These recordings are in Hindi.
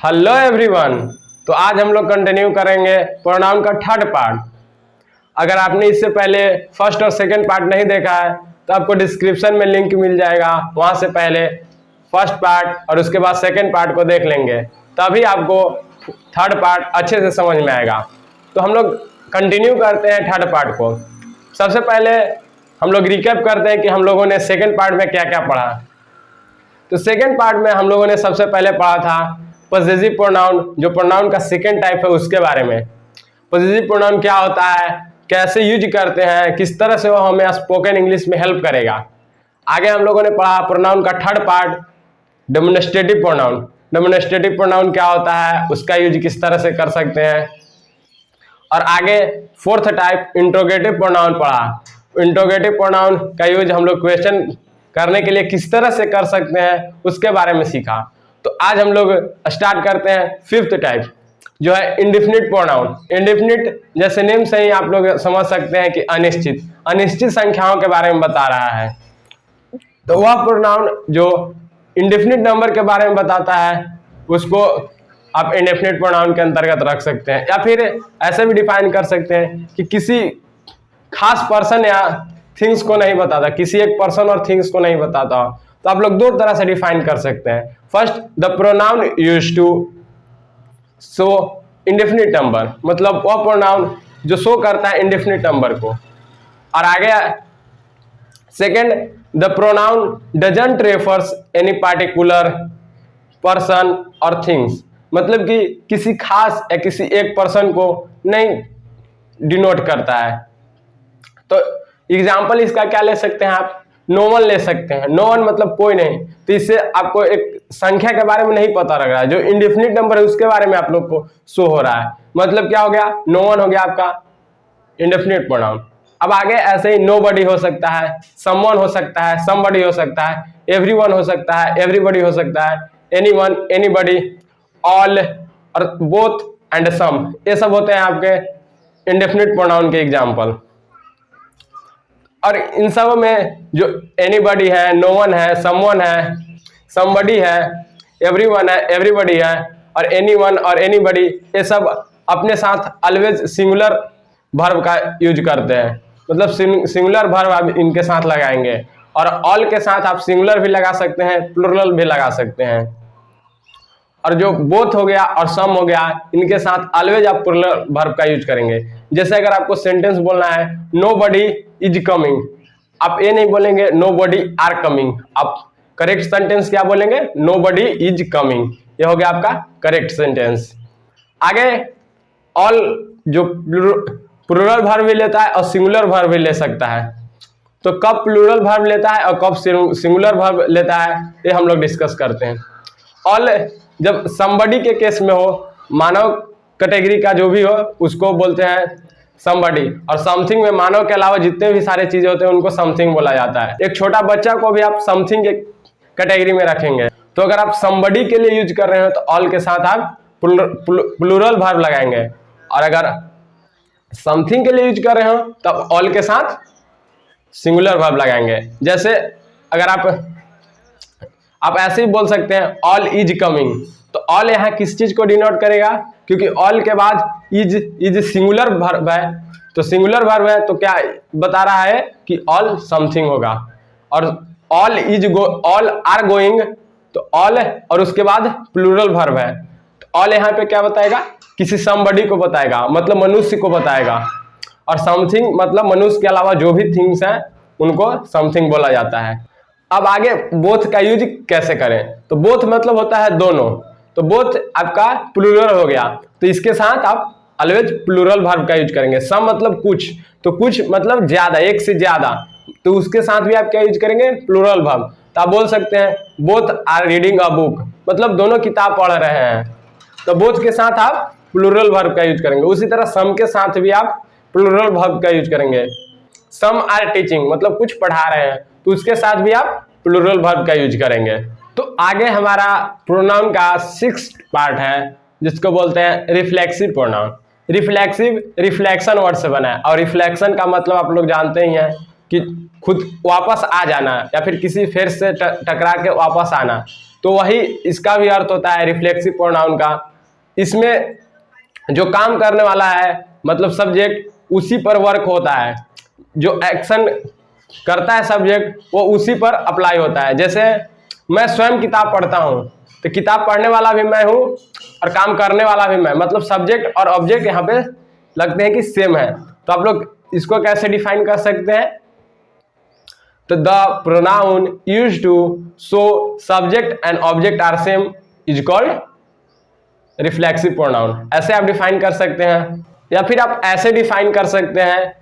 Hello everyone. तो आज हम लोग कंटिन्यू करेंगे प्रोनाउन का थर्ड पार्ट। अगर आपने इससे पहले फर्स्ट और सेकंड पार्ट नहीं देखा है तो आपको डिस्क्रिप्शन में लिंक मिल जाएगा, वहां से पहले फर्स्ट पार्ट और उसके बाद सेकंड पार्ट को देख लेंगे, तभी आपको थर्ड पार्ट अच्छे से समझ में आएगा। तो हम लोग कंटिन्यू करते हैं थर्ड पार्ट को। सबसे पहले हम लोग रिकैप करते हैं कि हम लोगों ने सेकेंड पार्ट में क्या क्या पढ़ा। तो सेकेंड पार्ट में हम लोगों ने सबसे पहले पढ़ा था पॉसेसिव प्रोनाउन, जो प्रोनाउन का सेकेंड टाइप है उसके बारे में। पॉसेसिव प्रोनाउन क्या होता है, कैसे यूज करते हैं, किस तरह से वो हमें स्पोकन इंग्लिश में हेल्प करेगा। आगे हम लोगों ने पढ़ा प्रोनाउन का third part demonstrative pronoun. Demonstrative pronoun क्या होता है, उसका यूज किस तरह से कर सकते हैं। और आगे फोर्थ टाइप इंट्रोगेटिव प्रोनाउन पढ़ा। इंट्रोगेटिव प्रोनाउन का यूज हम लोग क्वेश्चन करने के लिए किस तरह से कर सकते हैं उसके बारे में सीखा। तो आज हम लोग स्टार्ट करते हैं फिफ्थ टाइप, जो है इंडेफिनिट प्रोनाउन। इंडेफिनिट जैसे नेम से ही आप लोग समझ सकते हैं कि अनिश्चित, अनिश्चित संख्याओं के बारे में बता रहा है। तो वह प्रोनाउन जो इंडेफिनिट नंबर के बारे में बताता है उसको आप इंडेफिनिट प्रोनाउन के अंतर्गत रख सकते हैं, या फिर ऐसे भी डिफाइन कर सकते हैं कि किसी खास पर्सन या थिंग्स को नहीं बताता, किसी एक पर्सन और थिंग्स को नहीं बताता। तो आप लोग दो तरह से डिफाइन कर सकते हैं। First, the pronoun used to show indefinite number, मतलब वह प्रोनाउन जो शो करता है इंडेफिनिट नंबर को। और आगे second, the pronoun doesn't refers any particular person और थिंग्स, मतलब कि किसी खास या किसी एक पर्सन को नहीं डिनोट करता है। तो एग्जाम्पल इसका क्या ले सकते हैं आप, नो वन ले सकते हैं। नो वन मतलब कोई नहीं, तो इससे आपको एक संख्या के बारे में नहीं पता लग रहा है, जो इंडेफिनिट नंबर है उसके बारे में आप लोग को शो हो रहा है। मतलब क्या हो गया, नो वन हो गया आपका इंडेफिनिट प्रोनाउन। अब आगे ऐसे ही नोबडी हो सकता है, समवन हो सकता है, समबडी हो सकता है, एवरीवन हो सकता है, एवरीबडी हो सकता है, एनीवन, एनीबडी, ऑल और बोथ एंड सम, ये सब होते हैं आपके इंडेफिनिट प्रोनाउन के एग्जाम्पल। और इन सब में जो एनीबडी है, नो वन है, समवन है, समबडी है, एवरीवन है, एवरीबडी है, और एनीवन और एनीबडी, ये सब अपने साथ ऑलवेज सिंगुलर वर्ब का यूज करते हैं। मतलब सिंगुलर वर्ब आप इनके साथ लगाएंगे। और ऑल के साथ आप सिंगुलर भी लगा सकते हैं, प्लुरल भी लगा सकते हैं। और जो बोथ हो गया और सम हो गया, इनके साथ ऑलवेज आप प्लुरल वर्ब का यूज करेंगे। जैसे अगर आपको सेंटेंस बोलना है नोबडी इज कमिंग, आप ये नहीं बोलेंगे नोबडी आर कमिंग, आप करेक्ट सेंटेंस क्या बोलेंगे, नोबडी इज कमिंग। ये हो गया आपका करेक्ट सेंटेंस। आगे ऑल जो प्लुरल वर्ब भी लेता है और सिंगुलर वर्ब भी ले सकता है। तो कब प्लुरल वर्ब लेता है और कब सिंगुलर वर्ब लेता है, ये हम लोग डिस्कस करते हैं। ऑल जब समबडी के केस में हो, मानव कैटेगरी का जो भी हो उसको बोलते हैं समबडी। और समथिंग में मानव के अलावा जितने भी सारे चीजें होते हैं उनको समथिंग बोला जाता है। एक छोटा बच्चा को भी आप समथिंग के कैटेगरी में रखेंगे। तो अगर आप समबडी के लिए यूज कर रहे हो तो ऑल के साथ आप प्लुरल वर्ब लगाएंगे, और अगर समथिंग के लिए यूज कर रहे हो तब ऑल के साथ सिंगुलर वर्ब लगाएंगे। जैसे अगर आप ऐसे ही बोल सकते हैं ऑल इज कमिंग, तो ऑल यहाँ किस चीज को डिनोट करेगा, क्योंकि ऑल के बाद इज सिंगुलर वर्ब है, तो सिंगुलर वर्ब है तो क्या बता रहा है कि ऑल समथिंग होगा। और ऑल ऑल आर गोइंग, तो ऑल और उसके बाद प्लुरल वर्ब है, तो ऑल यहाँ पे क्या बताएगा, किसी समबडी को बताएगा, मतलब मनुष्य को बताएगा। और समथिंग मतलब मनुष्य के अलावा जो भी थिंग्स हैं उनको समथिंग बोला जाता है। अब आगे बोथ का यूज कैसे करें, तो बोथ मतलब होता है दोनों, तो बोथ आपका प्लुरल हो गया, तो इसके साथ आप ऑलवेज प्लुरल वर्ब का यूज करेंगे। सम मतलब कुछ, तो कुछ मतलब ज्यादा, एक से ज्यादा, तो उसके साथ भी आप क्या यूज करेंगे, प्लुरल वर्ब। तो आप बोल सकते हैं both are reading a book, मतलब दोनों किताब पढ़ रहे हैं, तो बोथ के साथ आप प्लुरल वर्ब का यूज करेंगे। उसी तरह सम के साथ भी आप प्लुरल वर्ब का यूज करेंगे। सम आर टीचिंग, मतलब कुछ पढ़ा रहे हैं, तो उसके साथ भी आप प्लुरल वर्ब का यूज करेंगे। तो आगे हमारा प्रोनाउन का सिक्स्थ पार्ट है जिसको बोलते हैं reflexive pronoun. Reflexive reflection word से बना है, और रिफ्लेक्शन का मतलब आप लोग जानते ही हैं कि खुद वापस आ जाना या फिर किसी फेर से टकरा के वापस आना, तो वही इसका भी अर्थ होता है रिफ्लेक्सिव प्रोनाउन का। इसमें जो काम करने वाला है मतलब सब्जेक्ट, उसी पर वर्क होता है, जो एक्शन करता है सब्जेक्ट वो उसी पर अप्लाई होता है। जैसे मैं स्वयं किताब पढ़ता हूँ, तो किताब पढ़ने वाला भी मैं हूँ और काम करने वाला भी मैं, मतलब सब्जेक्ट और ऑब्जेक्ट यहाँ पे लगते हैं कि सेम है। तो आप लोग इसको कैसे डिफाइन कर सकते हैं? तो the pronoun used to show subject and object are same is called reflexive pronoun. ऐसे आप डिफाइन कर सकते हैं, या फिर आप ऐसे डिफाइन कर सकते हैं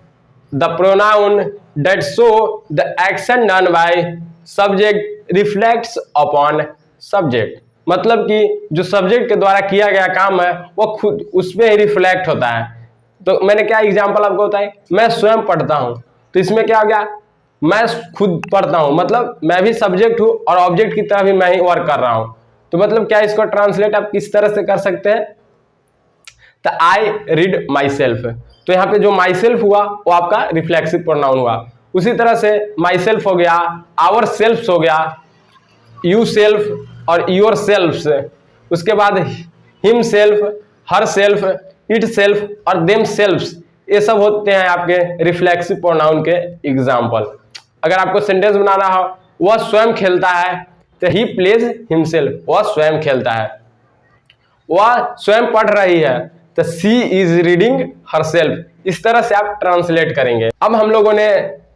the pronoun that show the action done by subject reflects upon subject. मतलब कि जो सब्जेक्ट के द्वारा किया गया काम है वो खुद उसमें ही रिफ्लेक्ट होता है। तो मैंने क्या एग्जांपल आपको बताया, मैं स्वयं पढ़ता हूं, तो इसमें क्या हो गया, मैं खुद पढ़ता हूं, मतलब मैं भी सब्जेक्ट हूं और ऑब्जेक्ट की तरह भी मैं ही वर्क कर रहा हूं। तो मतलब क्या इसको ट्रांसलेट आप किस तरह से कर सकते हैं? तो आई रीड माई सेल्फ, तो यहाँ पे जो माई सेल्फ हुआ वो आपका रिफ्लेक्सिव प्रोनाउन हुआ। उसी तरह से माई सेल्फ हो गया, आवर सेल्फ हो गया, यू सेल्फ और योर सेल्फ्स, उसके बाद him self, herself, itself और देम सेल्फ्स, ये सब होते हैं आपके रिफ्लेक्सिव प्रोनाउन के एग्जाम्पल। अगर आपको सेंटेंस बनाना हो, वह स्वयं खेलता है, तो ही प्लेज हिमसेल्फ, वह स्वयं खेलता है। वह स्वयं पढ़ रही है, तो सी इज रीडिंग हरसेल्फ। इस तरह से आप ट्रांसलेट करेंगे। अब हम लोगों ने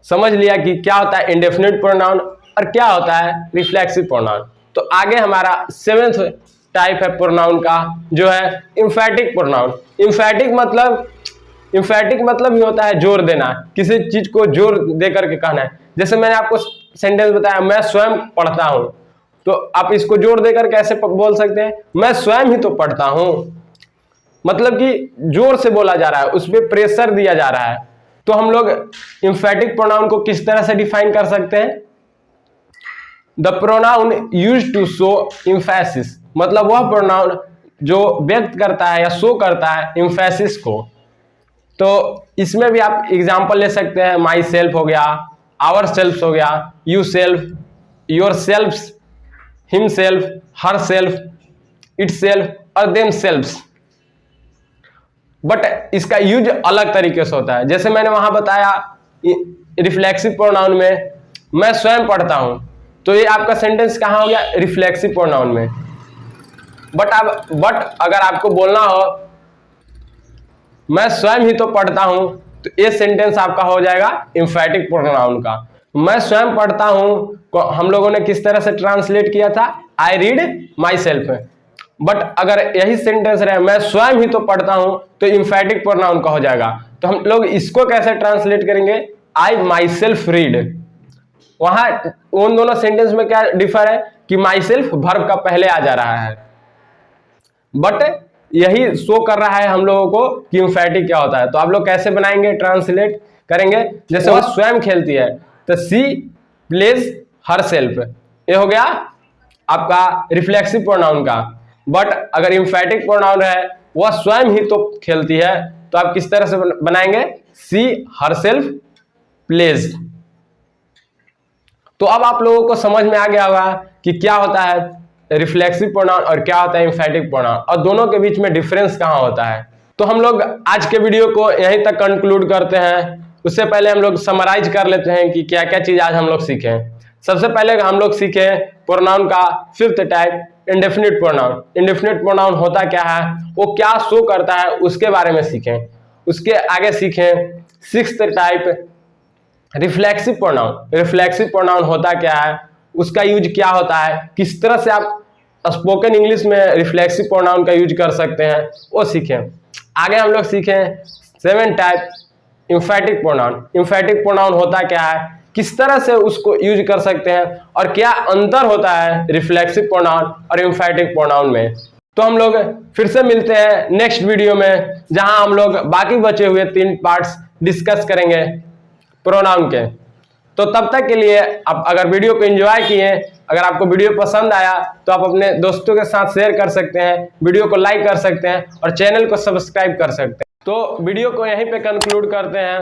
समझ लिया कि क्या होता है इंडेफिनिट प्रोनाउन और क्या होता है रिफ्लेक्सिव प्रोनाउन। तो आगे हमारा 7th टाइप है प्रोनाउन का, जो है एम्फैटिक प्रोनाउन। एम्फैटिक मतलब ही होता है जोर देना, किसी चीज को जोर दे करके कहना है। जैसे मैंने आपको सेंटेंस बताया, मैं स्वयं पढ़ता हूं, तो आप इसको जोर देकर कैसे बोल सकते हैं? मैं स्वयं ही तो पढ़ता हूं, मतलब कि जोर से बोला जा रहा है, उस पर प्रेशर दिया जा रहा है। तो हम लोग एम्फैटिक प्रोनाउन को किस तरह से डिफाइन कर सकते हैं? The pronoun used to show emphasis, मतलब वह प्रोनाउन जो व्यक्त करता है या शो करता है एम्फेसिस को। तो इसमें भी आप एग्जांपल ले सकते हैं, माई सेल्फ हो गया, आवर सेल्फ हो गया, you self, yourselves, himself, herself, itself और देम सेल्फ्स। बट इसका यूज अलग तरीके से होता है। जैसे मैंने वहां बताया रिफ्लेक्सिव प्रोनाउन में मैं स्वयं पढ़ता हूं, तो ये आपका सेंटेंस कहां हो गया? रिफ्लेक्सिव प्रोनाउन में। बट अगर आपको बोलना हो मैं स्वयं ही तो पढ़ता हूं, तो ये सेंटेंस आपका हो जाएगा एम्फैटिक प्रोनाउन का। मैं स्वयं पढ़ता हूं हम लोगों ने किस तरह से ट्रांसलेट किया था? I read my self. But अगर यही सेंटेंस रहे मैं स्वयं ही तो पढ़ता हूं, तो एम्फैटिक प्रोनाउन का हो जाएगा। तो हम लोग इसको कैसे ट्रांसलेट करेंगे? आई माई सेल्फ रीड। वहां उन दोनों सेंटेंस में क्या डिफर है कि माई सेल्फ वर्ब का पहले आ जा रहा है, बट यही शो कर रहा है हम लोगों को कि एम्फैटिक क्या होता है। तो आप लोग कैसे बनाएंगे, ट्रांसलेट करेंगे? जैसे वह स्वयं खेलती है, तो सी प्लेज हर सेल्फ, ये हो गया आपका रिफ्लेक्सिव प्रोनाउन का। बट अगर एम्फैटिक प्रोनाउन है वह स्वयं ही तो खेलती है, तो आप किस तरह से बनाएंगे? सी हर सेल्फ प्लेज। तो अब आप लोगों को समझ में आ गया होगा कि क्या होता है रिफ्लेक्सिव प्रोनाउन और क्या होता है एम्फैटिक प्रोनाउन, और दोनों के बीच में डिफरेंस कहां होता है। तो हम लोग आज के वीडियो को यहीं तक कंक्लूड करते हैं। उससे पहले हम लोग समराइज कर लेते हैं कि क्या क्या चीज आज हम लोग सीखे। सबसे पहले हम लोग सीखे प्रोनाउन का 5th type indefinite pronoun. Indefinite pronoun होता क्या है, वो क्या शो करता है, उसके बारे में सीखें। उसके आगे सीखें 6th type reflexive pronoun. Reflexive pronoun होता क्या है, उसका यूज क्या होता है, किस तरह से आप स्पोकन इंग्लिश में रिफ्लेक्सिव प्रोनाउन का यूज कर सकते हैं, वो सीखें। आगे हम लोग सीखें 7th टाइप एम्फैटिक प्रोनाउन। एम्फैटिक प्रोनाउन होता क्या है, किस तरह से उसको यूज कर सकते हैं, और क्या अंतर होता है रिफ्लेक्सिव प्रोनाउन और एम्फैटिक प्रोनाउन में। तो हम लोग फिर से मिलते हैं नेक्स्ट वीडियो में, जहां हम लोग बाकी बचे हुए 3 पार्ट्स डिस्कस करेंगे प्रोनाउन के। तो तब तक के लिए आप अगर वीडियो को एंजॉय किए, अगर आपको वीडियो पसंद आया, तो आप अपने दोस्तों के साथ शेयर कर सकते हैं, वीडियो को लाइक कर सकते हैं और चैनल को सब्सक्राइब कर सकते हैं। तो वीडियो को यहीं पे कंक्लूड करते हैं।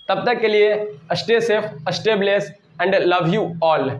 तब तक के लिए stay safe, stay blessed and love you all.